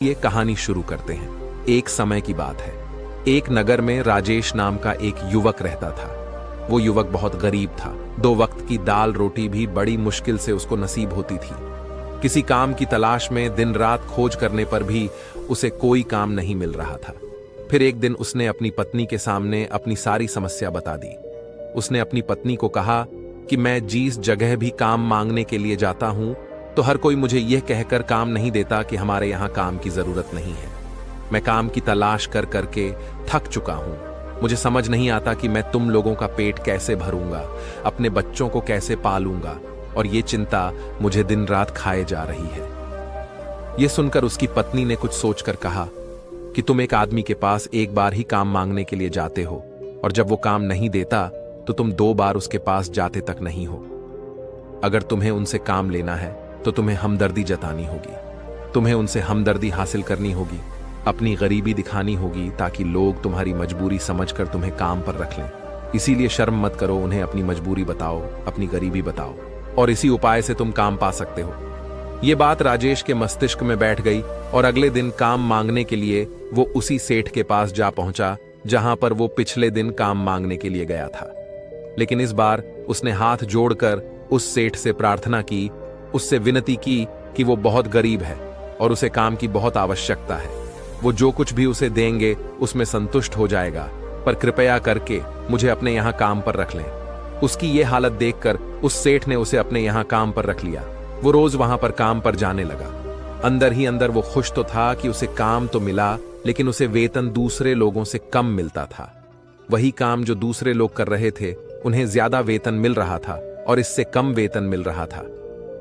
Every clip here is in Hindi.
ये कहानी शुरू करते हैं। एक समय की बात है। एक नगर में राजेश नाम का एक युवक रहता था। वो युवक बहुत गरीब था। 2 वक्त की दाल रोटी भी बड़ी मुश्किल से उसको नसीब होती थी। किसी काम की तलाश में दिन रात खोज करने पर भी उसे कोई काम नहीं मिल रहा था। फिर एक दिन उसने अपनी पत्नी के सामने अपनी सारी समस्या बता दी। उसने अपनी पत्नी को कहा कि मैं जिस जगह भी काम मांगने के लिए जाता हूं तो हर कोई मुझे यह कहकर काम नहीं देता कि हमारे यहां काम की जरूरत नहीं है। मैं काम की तलाश कर करके थक चुका हूं। मुझे समझ नहीं आता कि मैं तुम लोगों का पेट कैसे भरूंगा, अपने बच्चों को कैसे पालूंगा, और ये चिंता मुझे दिन रात खाए जा रही है। यह सुनकर उसकी पत्नी ने कुछ सोचकर कहा कि तुम एक आदमी के पास एक बार ही काम मांगने के लिए जाते हो, और जब वो काम नहीं देता तो तुम 2 बार उसके पास जाते तक नहीं हो। अगर तुम्हें उनसे काम लेना है तो तुम्हें हमदर्दी जतानी होगी। तुम्हें उनसे हमदर्दी हासिल करनी होगी, अपनी गरीबी दिखानी होगी, ताकि लोग तुम्हारी मजबूरी समझकर तुम्हें काम पर रख लें। इसीलिए शर्म मत करो, उन्हें अपनी मजबूरी बताओ, अपनी गरीबी बताओ, और इसी उपाय से तुम काम पा सकते हो। ये बात राजेश के मस्तिष्क में बैठ गई और अगले दिन काम मांगने के लिए वो उसी सेठ के पास जा पहुंचा जहां पर वो पिछले दिन काम मांगने के लिए गया था। लेकिन इस बार उसने हाथ जोड़कर उस सेठ से प्रार्थना की, उससे विनती की कि वो बहुत गरीब है और उसे काम की बहुत आवश्यकता है। वो जो कुछ भी उसे देंगे उसमें संतुष्ट हो जाएगा, पर कृपया करके मुझे अपने यहाँ काम पर रख लें। उसकी ये हालत देखकर उस सेठ ने उसे अपने यहाँ काम पर रख लिया। वो रोज वहां पर काम पर जाने लगा। अंदर ही अंदर वो खुश तो था कि उसे काम तो मिला, लेकिन उसे वेतन दूसरे लोगों से कम मिलता था। वही काम जो दूसरे लोग कर रहे थे उन्हें ज्यादा वेतन मिल रहा था और इससे कम वेतन मिल रहा था।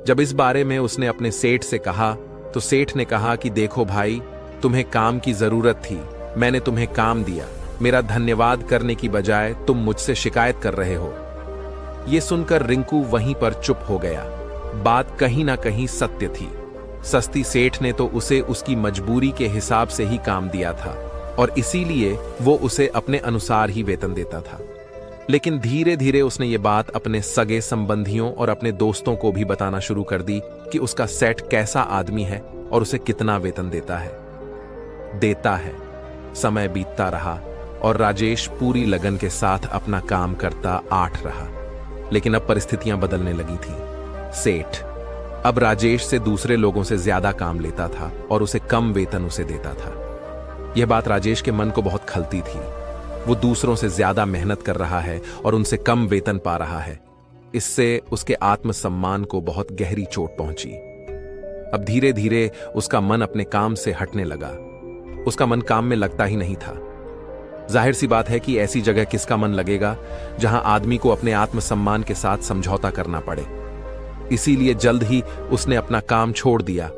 जब इस बारे में उसने अपने सेठ से कहा तो सेठ ने कहा कि देखो भाई, तुम्हें काम की जरूरत थी, मैंने तुम्हें काम दिया। मेरा धन्यवाद करने की बजाय तुम मुझसे शिकायत कर रहे हो। यह सुनकर रिंकू वहीं पर चुप हो गया। बात कहीं ना कहीं सत्य थी। सस्ती सेठ ने तो उसे उसकी मजबूरी के हिसाब से ही काम दिया था और इसीलिए वो उसे अपने अनुसार ही वेतन देता था। लेकिन धीरे धीरे उसने ये बात अपने सगे संबंधियों और अपने दोस्तों को भी बताना शुरू कर दी कि उसका सेठ कैसा आदमी है और उसे कितना वेतन देता है। समय बीतता रहा और राजेश पूरी लगन के साथ अपना काम करता आठ रहा। लेकिन अब परिस्थितियां बदलने लगी थी। सेठ अब राजेश से दूसरे लोगों से ज्यादा काम लेता था और उसे कम वेतन उसे देता था। यह बात राजेश के मन को बहुत खलती थी। वो दूसरों से ज्यादा मेहनत कर रहा है और उनसे कम वेतन पा रहा है। इससे उसके आत्मसम्मान को बहुत गहरी चोट पहुंची। अब धीरे धीरे उसका मन अपने काम से हटने लगा। उसका मन काम में लगता ही नहीं था। जाहिर सी बात है कि ऐसी जगह किसका मन लगेगा जहां आदमी को अपने आत्मसम्मान के साथ समझौता करना पड़े। इसीलिए जल्द ही उसने अपना काम छोड़ दिया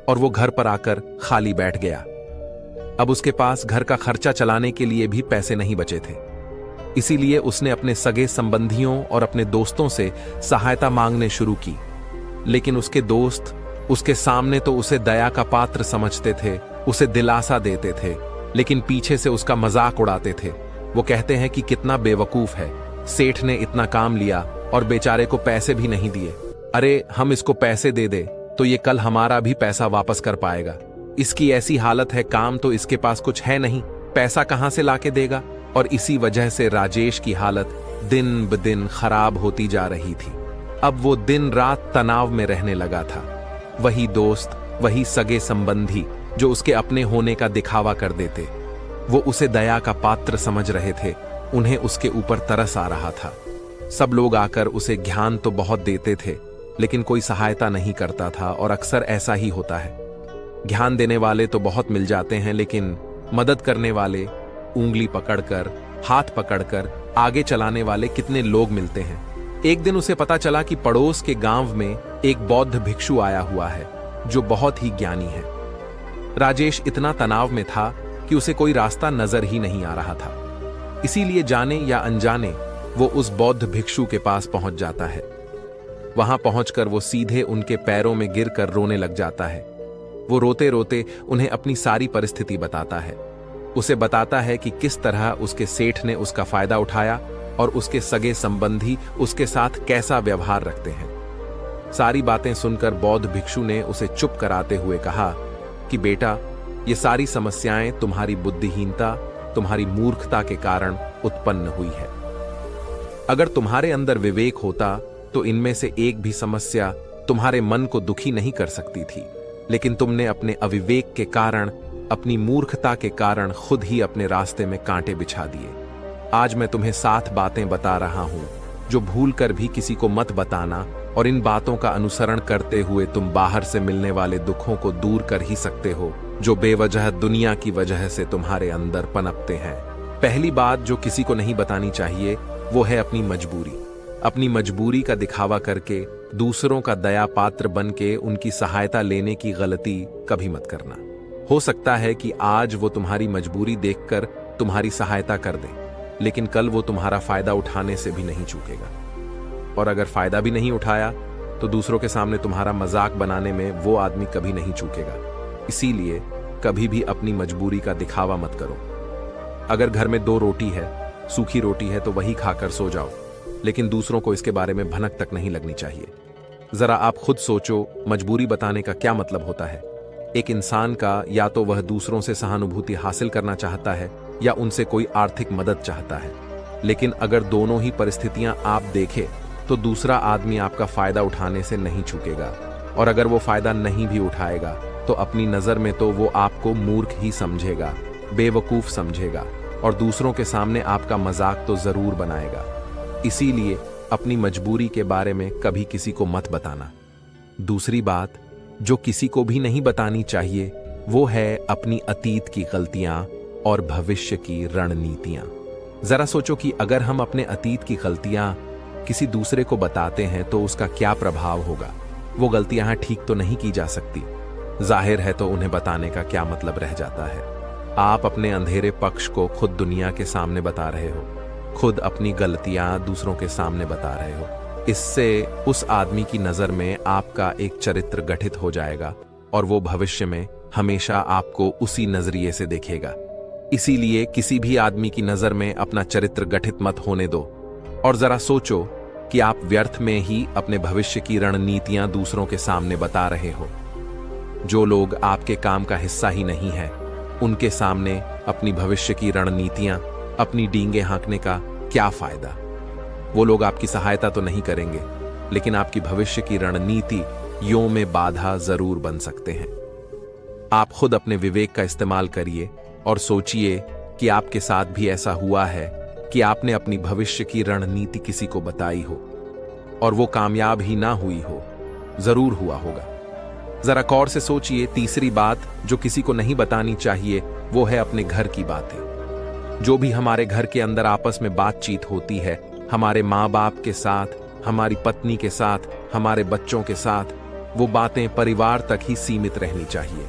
और वो घर पर आकर खाली बैठ गया। अब उसके पास घर का खर्चा चलाने के लिए भी पैसे नहीं बचे थे। इसीलिए उसने अपने सगे संबंधियों और अपने दोस्तों से सहायता मांगने शुरू की। लेकिन उसके दोस्त उसके सामने तो उसे दया का पात्र समझते थे, उसे दिलासा देते थे, लेकिन पीछे से उसका मजाक उड़ाते थे। वो कहते हैं कि कितना बेवकूफ है, सेठ ने इतना काम लिया और बेचारे को पैसे भी नहीं दिए। अरे हम इसको पैसे दे दे तो ये कल हमारा भी पैसा वापस कर पाएगा। इसकी ऐसी हालत है, काम तो इसके पास कुछ है नहीं, पैसा कहां से लाके देगा। और इसी वजह से राजेश की हालत दिन ब दिन खराब होती जा रही थी। अब वो दिन रात तनाव में रहने लगा था। वही दोस्त, वही सगे संबंधी जो उसके अपने होने का दिखावा कर देते, वो उसे दया का पात्र समझ रहे थे, उन्हें उसके ऊपर तरस आ रहा था। सब लोग आकर उसे ज्ञान तो बहुत देते थे, लेकिन कोई सहायता नहीं करता था। और अक्सर ऐसा ही होता है। ज्ञान देने वाले तो बहुत मिल जाते हैं, लेकिन मदद करने वाले, उंगली पकड़कर, हाथ पकड़कर आगे चलाने वाले कितने लोग मिलते हैं। एक दिन उसे पता चला कि पड़ोस के गांव में एक बौद्ध भिक्षु आया हुआ है जो बहुत ही ज्ञानी है। राजेश इतना तनाव में था कि उसे कोई रास्ता नजर ही नहीं आ रहा था। इसीलिए जाने या अनजाने वो उस बौद्ध भिक्षु के पास पहुंच जाता है। वहां पहुंचकर वो सीधे उनके पैरों में गिरकर रोने लग जाता है। वो रोते रोते उन्हें अपनी सारी परिस्थिति बताता है। उसे बताता है कि किस तरह उसके सेठ ने उसका फायदा उठाया और उसके सगे संबंधी उसके साथ कैसा व्यवहार रखते हैं। सारी बातें सुनकर बौद्ध भिक्षु ने उसे चुप कराते हुए कहा कि बेटा, ये सारी समस्याएं तुम्हारी बुद्धिहीनता, तुम्हारी मूर्खता के कारण उत्पन्न हुई है। अगर तुम्हारे अंदर विवेक होता तो इनमें से एक भी समस्या तुम्हारे मन को दुखी नहीं कर सकती थी, लेकिन तुमने अपने अविवेक के कारण, अपनी मूर्खता के कारण खुद ही अपने रास्ते में कांटे बिछा दिए। आज मैं तुम्हें 7 बातें बता रहा हूं जो भूल कर भी किसी को मत बताना, और इन बातों का अनुसरण करते हुए तुम बाहर से मिलने वाले दुखों को दूर कर ही सकते हो जो बेवजह दुनिया की वजह से तुम्हारे अंदर पनपते हैं। पहली बात जो किसी को नहीं बतानी चाहिए वो है अपनी मजबूरी। अपनी मजबूरी का दिखावा करके दूसरों का दया पात्र बन के उनकी सहायता लेने की गलती कभी मत करना। हो सकता है कि आज वो तुम्हारी मजबूरी देखकर तुम्हारी सहायता कर दे, लेकिन कल वो तुम्हारा फायदा उठाने से भी नहीं चूकेगा। और अगर फायदा भी नहीं उठाया तो दूसरों के सामने तुम्हारा मजाक बनाने में वो आदमी कभी नहीं चूकेगा। इसीलिए कभी भी अपनी मजबूरी का दिखावा मत करो। अगर घर में 2 रोटी है, सूखी रोटी है, तो वही खाकर सो जाओ, लेकिन दूसरों को इसके बारे में भनक तक नहीं लगनी चाहिए। जरा आप खुद सोचो, मजबूरी बताने का क्या मतलब होता है। एक इंसान का या तो वह दूसरों से सहानुभूति हासिल करना चाहता है या उनसे कोई आर्थिक मदद चाहता है, लेकिन अगर दोनों ही परिस्थितियां आप देखें तो दूसरा आदमी आपका फायदा उठाने से नहीं चूकेगा, और अगर वो फायदा नहीं भी उठाएगा तो अपनी नजर में तो वो आपको मूर्ख ही समझेगा, बेवकूफ समझेगा, और दूसरों के सामने आपका मजाक तो जरूर बनाएगा। इसीलिए अपनी मजबूरी के बारे में कभी किसी को मत बताना। दूसरी बात जो किसी को भी नहीं बतानी चाहिए वो है अपनी अतीत की गलतियां और भविष्य की रणनीतियां। जरा सोचो कि अगर हम अपने अतीत की गलतियां किसी दूसरे को बताते हैं तो उसका क्या प्रभाव होगा। वो गलतियां ठीक तो नहीं की जा सकती, जाहिर है, तो उन्हें बताने का क्या मतलब रह जाता है। आप अपने अंधेरे पक्ष को खुद दुनिया के सामने बता रहे हो, खुद अपनी गलतियां दूसरों के सामने बता रहे हो। इससे उस आदमी की नजर में आपका एक चरित्र गठित हो जाएगा और वो भविष्य में हमेशा आपको उसी नजरिए से देखेगा। इसीलिए किसी भी आदमी की नजर में अपना चरित्र गठित मत होने दो, और जरा सोचो कि आप व्यर्थ में ही अपने भविष्य की रणनीतियां दूसरों के सामने बता रहे हो। जो लोग आपके काम का हिस्सा ही नहीं है, उनके सामने अपनी भविष्य की रणनीतियां, अपनी डींगे हाँकने का क्या फायदा। वो लोग आपकी सहायता तो नहीं करेंगे, लेकिन आपकी भविष्य की रणनीति यों में बाधा जरूर बन सकते हैं। आप खुद अपने विवेक का इस्तेमाल करिए और सोचिए कि आपके साथ भी ऐसा हुआ है कि आपने अपनी भविष्य की रणनीति किसी को बताई हो और वो कामयाब ही ना हुई हो। जरूर हुआ होगा। जरा गौर से सोचिए। तीसरी बात जो किसी को नहीं बतानी चाहिए वो है अपने घर की बातें। जो भी हमारे घर के अंदर आपस में बातचीत होती है, हमारे माँ बाप के साथ, हमारी पत्नी के साथ, हमारे बच्चों के साथ, वो बातें परिवार तक ही सीमित रहनी चाहिए।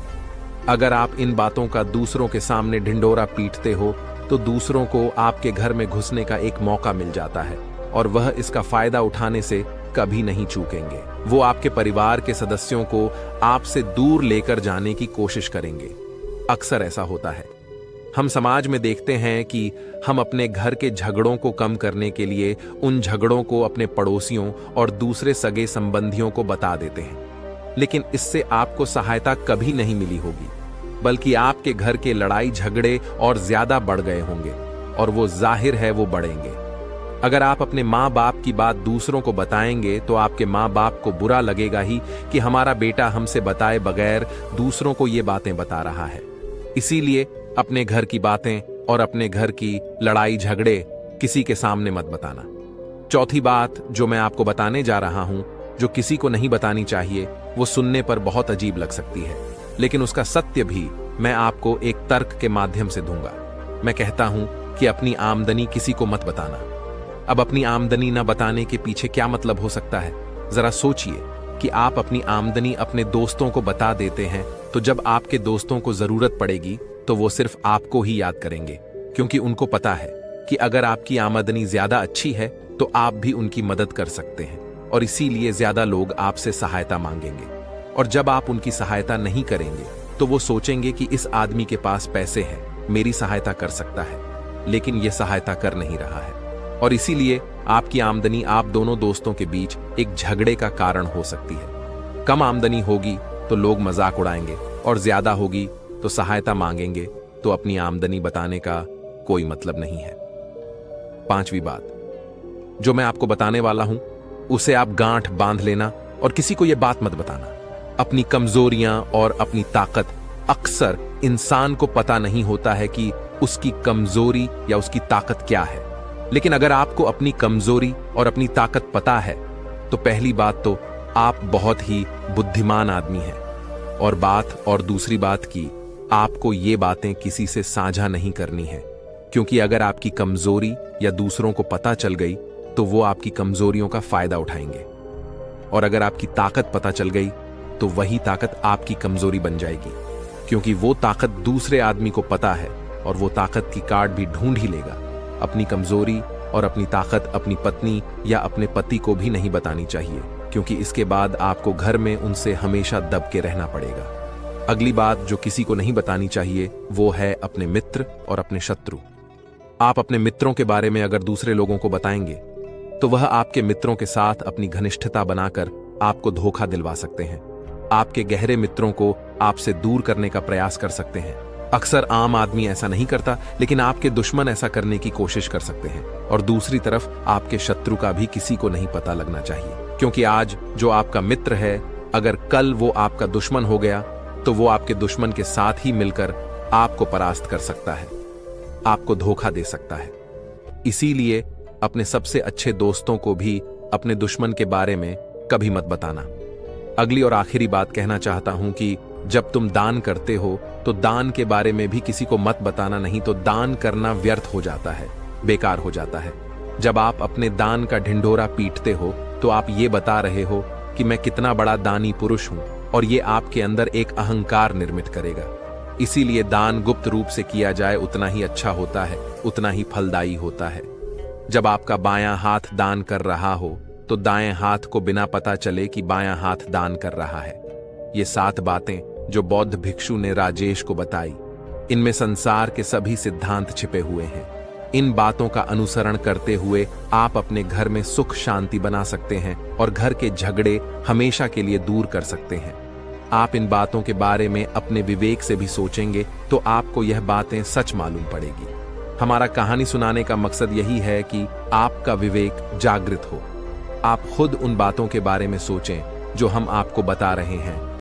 अगर आप इन बातों का दूसरों के सामने ढिंढोरा पीटते हो तो दूसरों को आपके घर में घुसने का एक मौका मिल जाता है और वह इसका फायदा उठाने से कभी नहीं चूकेंगे। वो आपके परिवार के सदस्यों को आपसे दूर लेकर जाने की कोशिश करेंगे। अक्सर ऐसा होता है। हम समाज में देखते हैं कि हम अपने घर के झगड़ों को कम करने के लिए उन झगड़ों को अपने पड़ोसियों और दूसरे सगे संबंधियों को बता देते हैं, लेकिन इससे आपको सहायता कभी नहीं मिली होगी, बल्कि आपके घर के लड़ाई झगड़े और ज्यादा बढ़ गए होंगे, और वो जाहिर है वो बढ़ेंगे। अगर आप अपने माँ बाप की बात दूसरों को बताएंगे तो आपके माँ बाप को बुरा लगेगा ही कि हमारा बेटा हमसे बताए बगैर दूसरों को ये बातें बता रहा है। इसीलिए अपने घर की बातें और अपने घर की लड़ाई झगड़े किसी के सामने मत बताना। चौथी बात जो मैं आपको बताने जा रहा हूं, जो किसी को नहीं बतानी चाहिए, वो सुनने पर बहुत अजीब लग सकती है, लेकिन उसका सत्य भी मैं आपको एक तर्क के माध्यम से दूंगा। मैं कहता हूं कि अपनी आमदनी किसी को मत बताना। अब अपनी आमदनी न बताने के पीछे क्या मतलब हो सकता है? जरा सोचिए कि आप अपनी आमदनी अपने दोस्तों को बता देते हैं, तो जब आपके दोस्तों को जरूरत पड़ेगी तो वो सिर्फ आपको ही याद करेंगे, क्योंकि उनको पता है कि अगर आपकी आमदनी ज्यादा अच्छी है तो आप भी उनकी मदद कर सकते हैं, और इसीलिए ज्यादा लोग आपसे सहायता मांगेंगे। और जब आप उनकी सहायता नहीं करेंगे तो वो सोचेंगे कि इस आदमी के पास पैसे हैं, मेरी सहायता कर सकता है, लेकिन ये सहायता कर नहीं रहा है, और इसीलिए आपकी आमदनी आप दोनों दोस्तों के बीच एक झगड़े का कारण हो सकती है। कम आमदनी होगी तो लोग मजाक उड़ाएंगे, और ज्यादा होगी तो सहायता मांगेंगे तो अपनी आमदनी बताने का कोई मतलब नहीं है। पांचवी बात जो मैं आपको बताने वाला हूं उसे आप गांठ बांध लेना और किसी को यह बात मत बताना। अपनी कमजोरियां और अपनी ताकत, अक्सर इंसान को पता नहीं होता है कि उसकी कमजोरी या उसकी ताकत क्या है। लेकिन अगर आपको अपनी कमजोरी और अपनी ताकत पता है तो पहली बात तो आप बहुत ही बुद्धिमान आदमी हैं। और दूसरी बात की आपको ये बातें किसी से साझा नहीं करनी है, क्योंकि अगर आपकी कमजोरी या दूसरों को पता चल गई तो वो आपकी कमजोरियों का फायदा उठाएंगे, और अगर आपकी ताकत पता चल गई तो वही ताकत आपकी कमजोरी बन जाएगी, क्योंकि वो ताकत दूसरे आदमी को पता है और वो ताकत की कार्ड भी ढूंढ ही लेगा। अपनी कमजोरी और अपनी ताकत अपनी पत्नी या अपने पति को भी नहीं बतानी चाहिए, क्योंकि इसके बाद आपको घर में उनसे हमेशा दब के रहना पड़ेगा। अगली बात जो किसी को नहीं बतानी चाहिए वो है अपने मित्र और अपने शत्रु। आप अपने मित्रों के बारे में अगर दूसरे लोगों को बताएंगे तो वह आपके मित्रों के साथ अपनी घनिष्ठता बनाकर आपको धोखा दिलवा सकते हैं। आपके गहरे मित्रों को आपसे दूर करने का प्रयास कर सकते हैं। अक्सर आम आदमी ऐसा नहीं करता, लेकिन आपके दुश्मन ऐसा करने की कोशिश कर सकते हैं। और दूसरी तरफ आपके शत्रु का भी किसी को नहीं पता लगना चाहिए, क्योंकि आज जो आपका मित्र है, अगर कल वो आपका दुश्मन हो गया तो वो आपके दुश्मन के साथ ही मिलकर आपको परास्त कर सकता है, आपको धोखा दे सकता है। इसीलिए अपने सबसे अच्छे दोस्तों को भी अपने दुश्मन के बारे में कभी मत बताना। अगली और आखिरी बात कहना चाहता हूं कि जब तुम दान करते हो तो दान के बारे में भी किसी को मत बताना, नहीं तो दान करना व्यर्थ हो जाता है, बेकार हो जाता है। जब आप अपने दान का ढिंढोरा पीटते हो तो आप ये बता रहे हो कि मैं कितना बड़ा दानी पुरुष हूं, और ये आपके अंदर एक अहंकार निर्मित करेगा। इसीलिए दान गुप्त रूप से किया जाए उतना ही अच्छा होता है, उतना ही फलदायी होता है। जब आपका बायां हाथ दान कर रहा हो तो दाएं हाथ को बिना पता चले कि बायां हाथ दान कर रहा है। ये 7 बातें जो बौद्ध भिक्षु ने राजेश को बताई, इनमें संसार के सभी सिद्धांत छिपे हुए हैं। इन बातों का अनुसरण करते हुए आप अपने घर में सुख शांति बना सकते हैं और घर के झगड़े हमेशा के लिए दूर कर सकते हैं। आप इन बातों के बारे में अपने विवेक से भी सोचेंगे तो आपको यह बातें सच मालूम पड़ेगी। हमारा कहानी सुनाने का मकसद यही है कि आपका विवेक जागृत हो। आप खुद उन बातों के बारे में सोचें जो हम आपको बता रहे हैं।